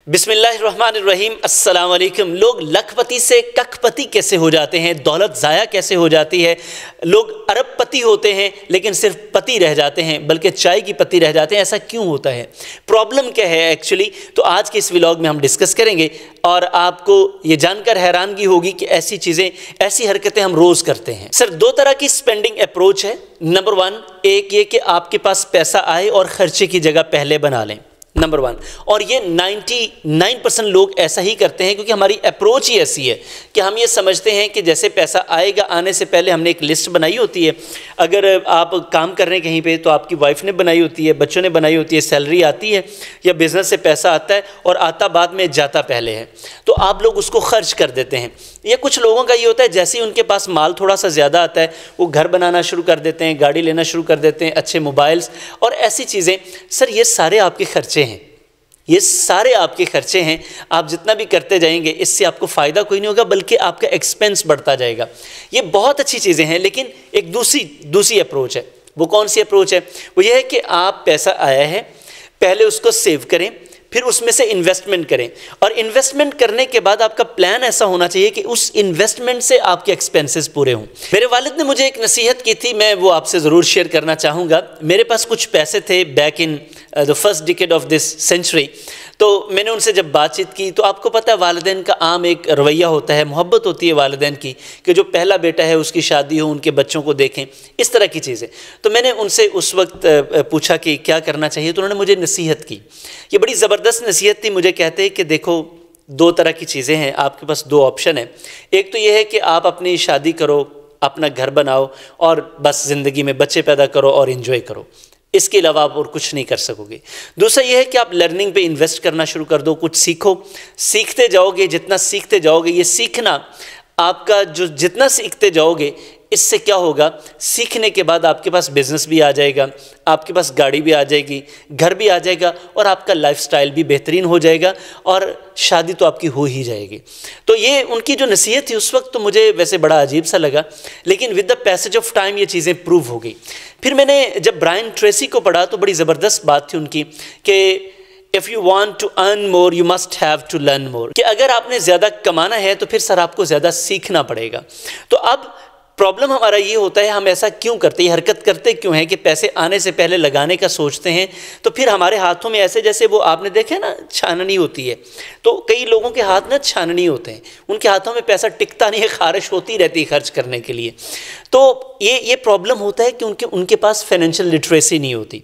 बिस्मिल्लाहिर्रहमानिर्रहीम। अस्सलाम वालेकुम। लोग लखपति से कखपति कैसे हो जाते हैं, दौलत ज़ाया कैसे हो जाती है। लोग अरबपति होते हैं लेकिन सिर्फ पति रह जाते हैं, बल्कि चाय की पत्ती रह जाते हैं। ऐसा क्यों होता है, प्रॉब्लम क्या है एक्चुअली, तो आज के इस व्लॉग में हम डिस्कस करेंगे और आपको ये जानकर हैरानगी होगी कि ऐसी चीज़ें, ऐसी हरकतें हम रोज़ करते हैं। सर, दो तरह की स्पेंडिंग अप्रोच है। नंबर वन, एक ये कि आपके पास पैसा आए और खर्चे की जगह पहले बना लें, नंबर वन। और ये 99% लोग ऐसा ही करते हैं, क्योंकि हमारी अप्रोच ही ऐसी है कि हम ये समझते हैं कि जैसे पैसा आएगा, आने से पहले हमने एक लिस्ट बनाई होती है। अगर आप काम कर रहे हैं कहीं पे तो आपकी वाइफ ने बनाई होती है, बच्चों ने बनाई होती है, सैलरी आती है या बिजनेस से पैसा आता है और आता बाद में जाता पहले है, तो आप लोग उसको खर्च कर देते हैं। या कुछ लोगों का ये होता है, जैसे ही उनके पास माल थोड़ा सा ज़्यादा आता है वो घर बनाना शुरू कर देते हैं, गाड़ी लेना शुरू कर देते हैं, अच्छे मोबाइल्स और ऐसी चीज़ें। सर, ये सारे आपके खर्चे हैं, ये सारे आपके खर्चे हैं। आप जितना भी करते जाएंगे इससे आपको फ़ायदा कोई नहीं होगा, बल्कि आपका एक्सपेंस बढ़ता जाएगा। ये बहुत अच्छी चीज़ें हैं, लेकिन एक दूसरी अप्रोच है। वो कौन सी अप्रोच है? वो ये है कि आप पैसा आया है, पहले उसको सेव करें, फिर उसमें से इन्वेस्टमेंट करें। और इन्वेस्टमेंट करने के बाद आपका प्लान ऐसा होना चाहिए कि उस इन्वेस्टमेंट से आपके एक्सपेंसेस पूरे हों। मेरे वालिद ने मुझे एक नसीहत की थी, मैं वो आपसे ज़रूर शेयर करना चाहूँगा। मेरे पास कुछ पैसे थे back in the first decade of this century. तो मैंने उनसे जब बातचीत की तो आपको पता है वालिदैन का आम एक रवैया होता है, मोहब्बत होती है वालिदैन की, कि जो पहला बेटा है उसकी शादी हो, उनके बच्चों को देखें, इस तरह की चीज़ें। तो मैंने उनसे उस वक्त पूछा कि क्या करना चाहिए, तो उन्होंने मुझे नसीहत की। ये बड़ी ज़बरदस्त नसीहत थी। मुझे कहते हैं कि देखो, दो तरह की चीज़ें हैं, आपके पास दो ऑप्शन है। एक तो ये है कि आप अपनी शादी करो, अपना घर बनाओ और बस ज़िंदगी में बच्चे पैदा करो और इन्जॉय करो, इसके अलावा आप और कुछ नहीं कर सकोगे। दूसरा यह है कि आप लर्निंग पे इन्वेस्ट करना शुरू कर दो, कुछ सीखो, सीखते जाओगे। जितना सीखते जाओगे, ये सीखना आपका जो जितना सीखते जाओगे, इससे क्या होगा, सीखने के बाद आपके पास बिजनेस भी आ जाएगा, आपके पास गाड़ी भी आ जाएगी, घर भी आ जाएगा और आपका लाइफस्टाइल भी बेहतरीन हो जाएगा और शादी तो आपकी हो ही जाएगी। तो ये उनकी जो नसीहत थी उस वक्त तो मुझे वैसे बड़ा अजीब सा लगा, लेकिन with the passage of time ये चीज़ें प्रूव हो गई। फिर मैंने जब ब्रायन ट्रेसी को पढ़ा तो बड़ी ज़बरदस्त बात थी उनकी कि if you want to earn more you must have to learn more, कि अगर आपने ज़्यादा कमाना है तो फिर सर आपको ज़्यादा सीखना पड़ेगा। तो अब प्रॉब्लम हमारा ये होता है, हम ऐसा क्यों करते हैं, हरकत करते क्यों हैं कि पैसे आने से पहले लगाने का सोचते हैं, तो फिर हमारे हाथों में ऐसे, जैसे वो आपने देखे ना छाननी होती है, तो कई लोगों के हाथ ना छाननी होते हैं, उनके हाथों में पैसा टिकता नहीं है, खारिश होती रहती है खर्च करने के लिए। तो ये प्रॉब्लम होता है कि उनके पास फाइनेंशियल लिटरेसी नहीं होती,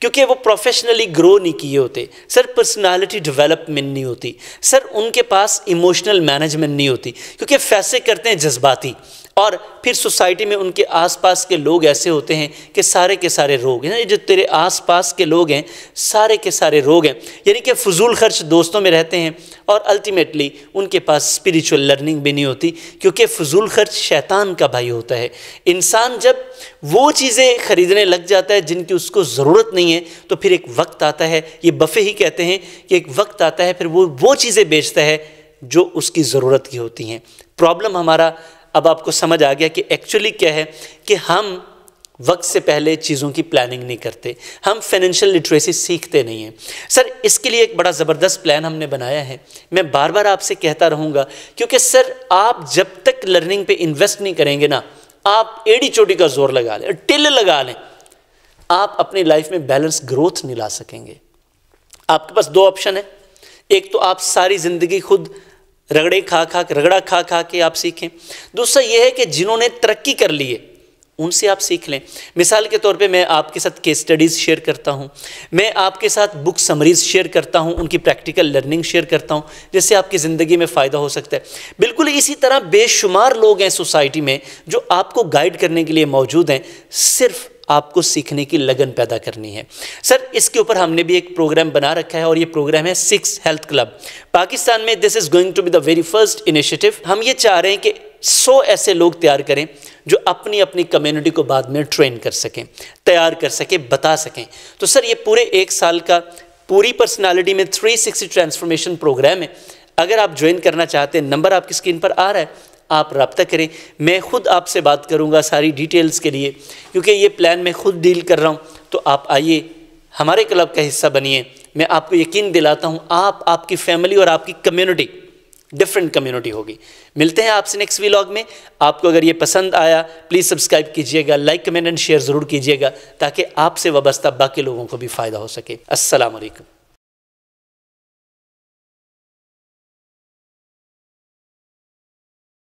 क्योंकि वो प्रोफेशनली ग्रो नहीं किए होते। सर, पर्सनालिटी डेवलपमेंट नहीं होती। सर, उनके पास इमोशनल मैनेजमेंट नहीं होती, क्योंकि फैसले करते हैं जज्बाती। और फिर सोसाइटी में उनके आसपास के लोग ऐसे होते हैं कि सारे के सारे रोग हैं, जो तेरे आसपास के लोग हैं सारे के सारे रोग हैं, यानी कि फजूल खर्च दोस्तों में रहते हैं और अल्टीमेटली उनके पास स्पिरिचुअल लर्निंग भी नहीं होती, क्योंकि फजूल खर्च शैतान का भाई होता है। इंसान जब वो चीज़ें ख़रीदने लग जाता है जिनकी उसको ज़रूरत नहीं है, तो फिर एक वक्त आता है, ये बफ़े ही कहते हैं कि एक वक्त आता है फिर वो चीज़ें बेचता है जो उसकी ज़रूरत की होती हैं। प्रॉब्लम हमारा अब आपको समझ आ गया कि एक्चुअली क्या है, कि हम वक्त से पहले चीज़ों की प्लानिंग नहीं करते, हम फाइनेंशियल लिटरेसी सीखते नहीं हैं। सर, इसके लिए एक बड़ा ज़बरदस्त प्लान हमने बनाया है, मैं बार बार आपसे कहता रहूँगा, क्योंकि सर आप जब तक लर्निंग पे इन्वेस्ट नहीं करेंगे ना, आप एड़ी चोटी का जोर लगा लें, टिल लगा लें, आप अपनी लाइफ में बैलेंस ग्रोथ नहीं ला सकेंगे। आपके पास दो ऑप्शन है, एक तो आप सारी ज़िंदगी खुद रगड़ा खा खा के आप सीखें। दूसरा यह है कि जिन्होंने तरक्की कर ली है उनसे आप सीख लें। मिसाल के तौर पे मैं आपके साथ केस स्टडीज़ शेयर करता हूँ, मैं आपके साथ बुक समरीज़ शेयर करता हूँ, उनकी प्रैक्टिकल लर्निंग शेयर करता हूँ, जिससे आपकी ज़िंदगी में फ़ायदा हो सकता है। बिल्कुल इसी तरह बेशुमार लोग हैं सोसाइटी में जो आपको गाइड करने के लिए मौजूद हैं, सिर्फ आपको सीखने की लगन पैदा करनी है। सर, इसके ऊपर हमने भी एक प्रोग्राम बना रखा है और ये प्रोग्राम है 6 हेल्थ क्लब। पाकिस्तान में this is going to be the very first initiative. हम ये चाह रहे हैं कि 100 ऐसे लोग तैयार करें जो अपनी अपनी कम्युनिटी को बाद में ट्रेन कर सकें, तैयार कर सकें, बता सकें। तो सर, ये पूरे 1 साल का पूरी पर्सनालिटी में 360 ट्रांसफॉर्मेशन प्रोग्राम है। अगर आप ज्वाइन करना चाहते हैं, नंबर आपकी स्क्रीन पर आ रहा है, आप रब्ता करें। मैं खुद आपसे बात करूंगा सारी डिटेल्स के लिए, क्योंकि ये प्लान मैं खुद डील कर रहा हूं। तो आप आइए, हमारे क्लब का हिस्सा बनिए, मैं आपको यकीन दिलाता हूँ आप, आपकी फैमिली और आपकी कम्युनिटी डिफरेंट कम्युनिटी होगी। मिलते हैं आपसे नेक्स्ट व्लॉग में। आपको अगर ये पसंद आया प्लीज़ सब्सक्राइब कीजिएगा, लाइक कमेंट एंड शेयर ज़रूर कीजिएगा ताकि आपसे वाबस्ता बाकी लोगों को भी फ़ायदा हो सके। अस्सलाम वालेकुम।